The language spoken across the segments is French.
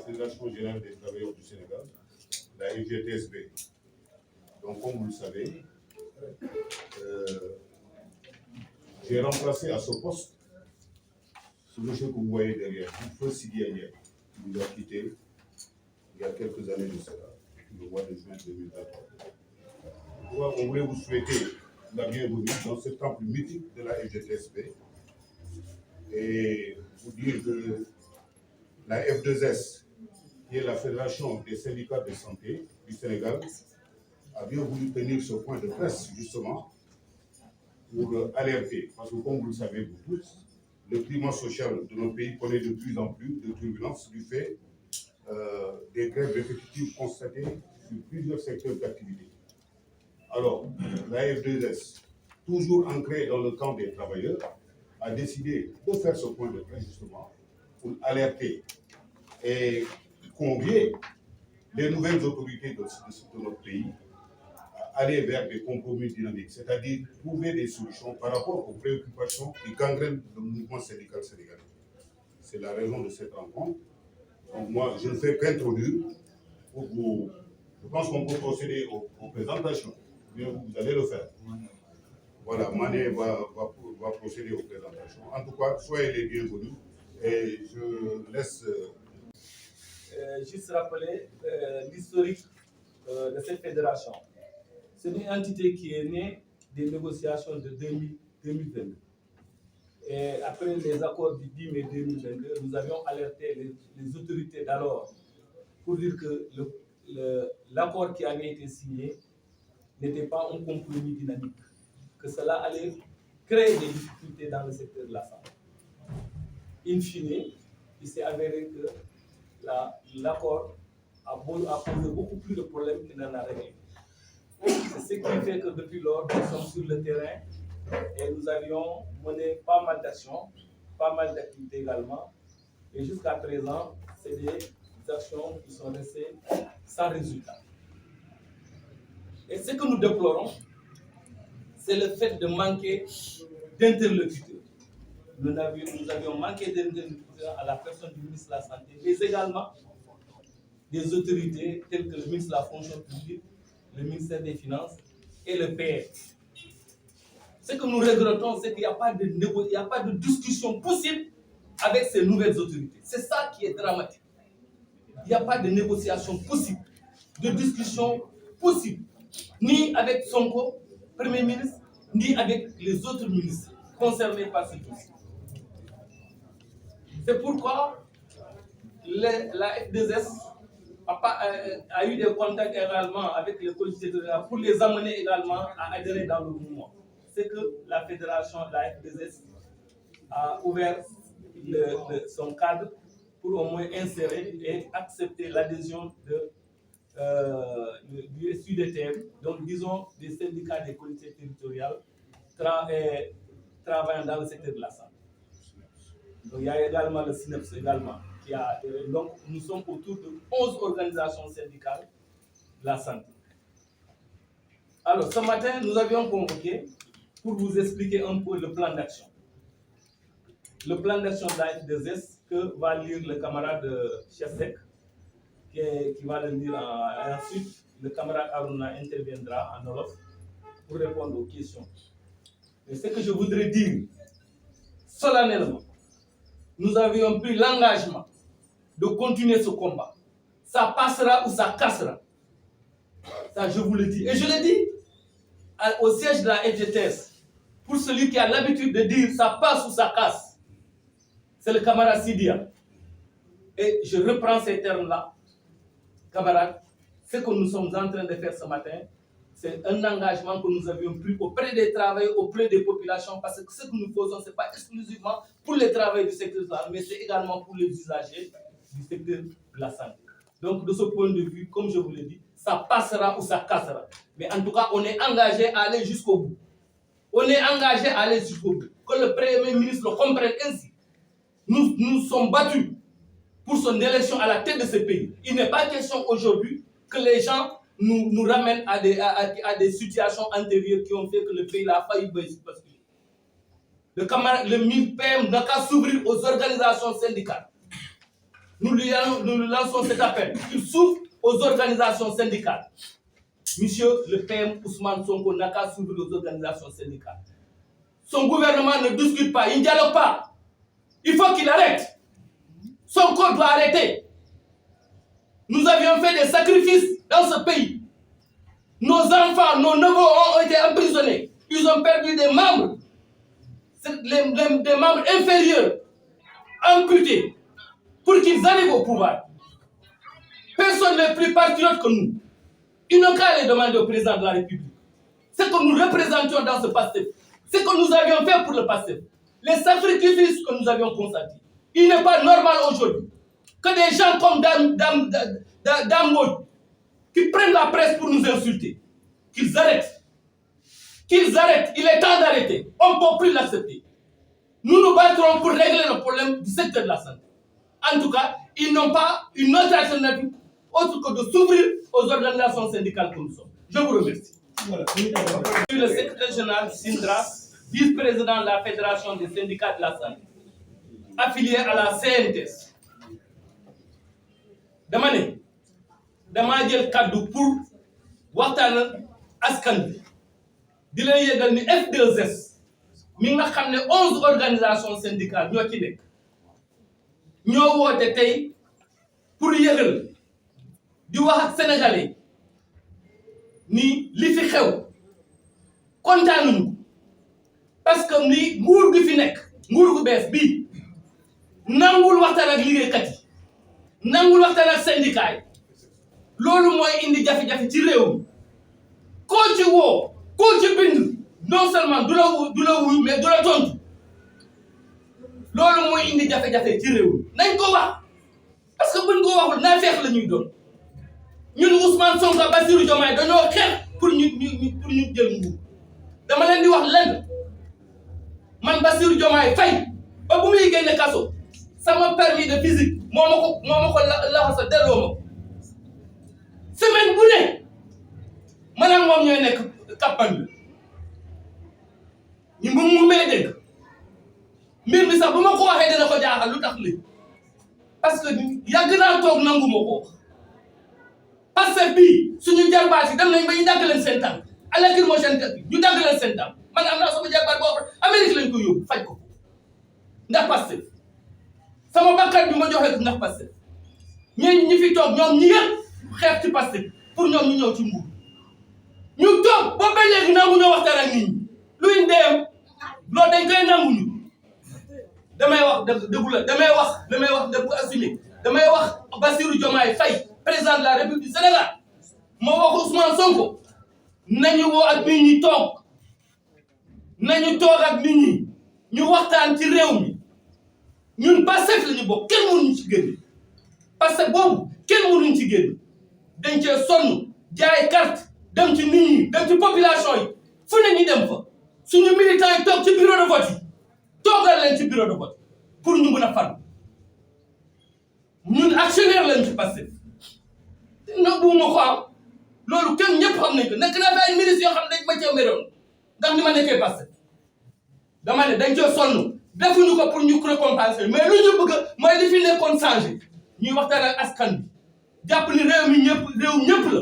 Fédération Générale des Travailleurs du Sénégal, la FGTSB. Donc, comme vous le savez, j'ai remplacé à ce poste ce monsieur que vous voyez derrière, Feu Sidi Agnès, qui nous a quittés il y a quelques années de cela, le mois de juin 2023. On voulait vous souhaiter la bienvenue dans ce temple mythique de la FGTSB et vous dire que la F2S, qui est la Fédération des syndicats de santé du Sénégal, a bien voulu tenir ce point de presse justement pour alerter, parce que comme vous le savez vous tous, le climat social de notre pays connaît de plus en plus de turbulences du fait des grèves répétitives constatées sur plusieurs secteurs d'activité. Alors, la F2S, toujours ancrée dans le camp des travailleurs, a décidé de faire ce point de presse justement pour alerter et convier les nouvelles autorités de notre pays à aller vers des compromis dynamiques, c'est-à-dire trouver des solutions par rapport aux préoccupations qui gangrènent le mouvement syndical sénégalais. C'est la raison de cette rencontre. Donc moi, je ne fais qu'introduire pour vous. Je pense qu'on peut procéder aux présentations. Bien, vous allez le faire. Voilà, Mané va procéder aux présentations. En tout cas, soyez les bienvenus et je laisse... juste rappeler l'historique de cette fédération. C'est une entité qui est née des négociations de 2022. Et après les accords du 10 mai 2022, nous avions alerté les autorités d'alors pour dire que l'accord qui avait été signé n'était pas un compromis dynamique, que cela allait créer des difficultés dans le secteur de la santé. In fine, il s'est avéré que l'accord a posé beaucoup plus de problèmes qu'il n'en a réglé. C'est ce qui fait que depuis lors, nous sommes sur le terrain et nous avions mené pas mal d'actions, pas mal d'activités également. Et jusqu'à présent, c'est des actions qui sont restées sans résultat. Et ce que nous déplorons, c'est le fait de manquer d'interlocuteurs. Nous avions manqué d'interlocuteurs à la personne du ministre de la Santé, mais également des autorités telles que le ministre de la Fonction publique, le ministère des Finances et le PR. Ce que nous regrettons, c'est qu'il n'y a pas de discussion possible avec ces nouvelles autorités. C'est ça qui est dramatique. Il n'y a pas de négociation possible, de discussion possible, ni avec Sonko, Premier ministre, ni avec les autres ministres concernés par ce dossier. C'est pourquoi la F2S a eu des contacts également avec les collectivités territoriales pour les amener également à adhérer dans le mouvement. C'est que la fédération, la F2S, a ouvert son cadre pour au moins insérer et accepter l'adhésion du SUDTM, donc disons des syndicats des collectivités territoriales travaillant dans le secteur de la santé. Donc, il y a également le SNEPS également. Donc, nous sommes autour de 11 organisations syndicales de la santé. Alors, ce matin, nous avions convoqué pour vous expliquer un peu le plan d'action. Le plan d'action de la F2S que va lire le camarade Chesek, qui va le lire et ensuite le camarade Aruna interviendra en Wolof pour répondre aux questions. Et ce que je voudrais dire solennellement, nous avions pris l'engagement de continuer ce combat. Ça passera ou ça cassera. Ça, je vous le dis. Et je le dis au siège de la FGTS, pour celui qui a l'habitude de dire ça passe ou ça casse, c'est le camarade Sidia. Et je reprends ces termes-là, camarades. Ce que nous sommes en train de faire ce matin, c'est un engagement que nous avions pris auprès des travailleurs, auprès des populations, parce que ce que nous faisons, ce n'est pas exclusivement pour les travailleurs du secteur de la santé, mais c'est également pour les usagers du secteur de la santé. Donc, de ce point de vue, comme je vous l'ai dit, ça passera ou ça cassera. Mais en tout cas, on est engagé à aller jusqu'au bout. On est engagé à aller jusqu'au bout. Que le Premier ministre le comprenne ainsi. Nous sommes battus pour son élection à la tête de ce pays. Il n'est pas question aujourd'hui que les gens nous ramènent à des situations antérieures qui ont fait que le pays a failli basculer. Le PM n'a qu'à s'ouvrir aux organisations syndicales. nous lui lançons cet appel. Il s'ouvre aux organisations syndicales. Monsieur le PM Ousmane Sonko n'a qu'à s'ouvrir aux organisations syndicales. Son gouvernement ne discute pas, il ne dialogue pas. Il faut qu'il arrête. Sonko doit arrêter. Nous avions fait des sacrifices dans ce pays. Nos enfants, nos neveux ont été emprisonnés. Ils ont perdu des membres, des membres inférieurs, amputés, pour qu'ils arrivent au pouvoir. Personne n'est plus patriote que nous. Ils n'ont qu'à les demander au président de la République. Ce que nous représentions dans ce passé, ce que nous avions fait pour le passé, les sacrifices que nous avions consentis. Il n'est pas normal aujourd'hui que des gens comme Dame Mbodj, qui prennent la presse pour nous insulter, qu'ils arrêtent. Qu'ils arrêtent. Il est temps d'arrêter. On ne peut plus l'accepter. Nous nous battrons pour régler le problème du secteur de la santé. En tout cas, ils n'ont pas une autre alternative autre que de s'ouvrir aux organisations syndicales que nous sommes. Je vous remercie. Voilà. Je suis le secrétaire général Sindra, vice-président de la Fédération des syndicats de la santé, affilié à la CNTS. dama ne damaa jël kaddu pour waxtaan askan bi di leen yëgal ni F2S mi nga xam ne 11 organisations syndicales ñoo ci nekk ñoo woote tey pour yëgal di wax ak sénégalais ni li fi xew kontaanuñu parce que ni nguur gi fi nekk nguur gu bees bii nangul waxtaan ak liggéeykat yi nangul waxtaan ak syndicat yi loolu mooy indi jafe-jafe ci réew mi koo ci woo koo ci bind non seulement du la wuy mais du la tontu loolu mooy indi jafe-jafe ci réew mi nañ ko wax parce que buñ ko waxul naa feex la ñuy doon ñun Ousmane Sonko Bassirou Diomaye dañoo xeex pour ñu jël nguur dama leen di wax lenn man Bassirou Diomaye Faye ba bu muy génne kaso sama permis de physique moo ma ko laxasa delloo ma semaine bu ne man ak moom ñooy nekk kappan bi ñu mu may dégg mbir mi sax bu ma ko waxee dina ko jaaxal lu tax li parce que yàgg naa toog nangu ma ko parce que bii suñu jarbaat yi dem nañ ba ñu dagg leen seen tànk alakir moo seen tànk ñu dagg leen seen tànk man am naa sama jarbaat boo xam Amérique lañ ko yóbbu faj ko ndax Pastef sama bakkat bi ma joxe ndax Pastef ñi fi toog ñoom ñi yëpp xeex ci Pastef pour ñoom ñu ñëw ci nguur ñu toog ba ba léegi nangu ñoo waxtaan ak nit ñi luy ndeem loolu dañ koy nanguñu damay wax dëggu la damay wax dëggu assumé damay wax Bassirou Diomaye Faye président de la République du Sénégal moo wax Ousmane Sonko nañu woo ak nit ñi toog nañu toog ak nit ñi ñu waxtaan ci réew mi ñun Pastef la ñu bokk kenn mënuñu ci génn parce que boobu kenn mënuñu ci génn dañ cee sonn jaay carte dem ci nit ñi dem ci population yi fu ne ñu dem fa suñu militants yi toog ci bureau de vote yi toogal leen ci bureau de vote pour ñu mën a fal ñun actionnaire lañ ci Pastef no bu ma ko am loolu kenn ñëpp xam nañ ko nekk naa fi ay ministres yoo xam ne dañ ma cee méroon ndax ni ma nekkee Pastef dama ne dañ cee sonn defuñu ko pour ñu récompenser mais lu ñu bëgg mooy li fi nekkoon changé ñuy waxtaan ak askan bi jàpp ni réew mi réew ñëpp la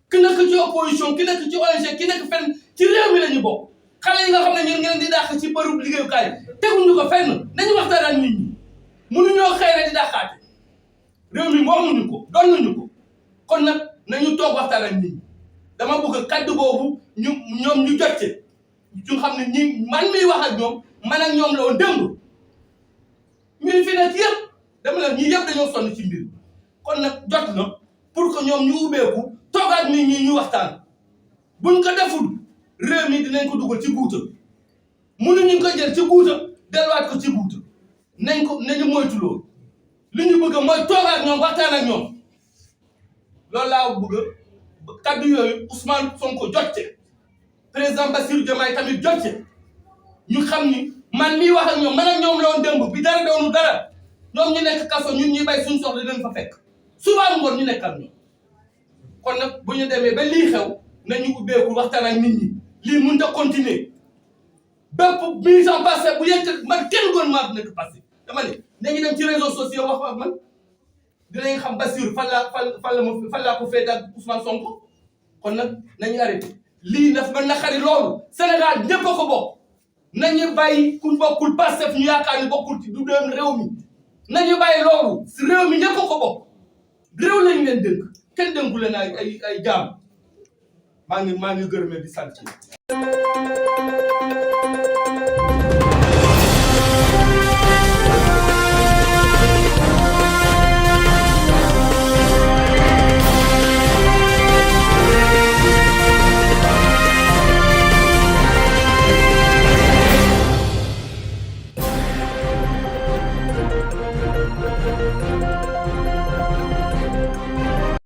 ki nekk ci opposition ki nekk ci ONG ki nekk fenn ci réew mi la ñu bokk xale yi nga xam ne ñun ngeen di dàq ci bërëb liggéeyukaay teguñu ko fenn nañu waxtaan ak nit ñi mënuñoo xëy rek di dàqaate réew mi moomuñu ko donnuñu ko kon nag nañu toog waxtaan ak nit ñi dama bëgg kaddu boobu ñoom ñu jot ci ñu xam ne ñi man miy wax ak ñoom man ak ñoom la woon démb ñun fi nekk yëpp dama la ñi yëpp dañoo sonn ci mbir kon nag jot na pour que ñoom ñu ubbeeku toog ak nit ñi ñu waxtaan buñ ko deful réew mi dinañ ko dugal ci guuta mënuñu ko jël ci guuta delluwaat ko ci guuta nañu moytu loolu li ñu bëgg mooy toog ak ñoom waxtaan ak ñoom loolu laa bëgg kaddu yooyu Ousmane Sonko jot ci président Bassirou Diomaye tamit jot ci ñu xam ni man miy wax ak ñoom man ak ñoom la woon démb bi dara doonu dara ñoom ñu nekk kaso ñun ñuy bay suñu soxla dinañ fa fekk suba ngoon ñu nekk ak ñoom kon nag bu ñu demee ba lii xew nañu ubbeeku waxtaan ak nit ñi lii mënut a continuer bépp mise en place bu yëkkat man kenn goon maa nekk passé dama ne nañu dem ci réseaux sociaux wax ak man dinañ xam Bassirou fan laa ko féete ak Ousmane Sonko kon nag nañu arrêté lii daf ma naqari loolu Sénégal ñëpp a ko bokk nañu bàyyi ku bokkul Pastef ñu yaakaar ni bokkul ci du dem réew mi nañu bàyyi loolu si réew mi ñëpp a ko bokk réew lañu leen dënk kenn dënku leen ay jaam maa ngi gërëmee di sant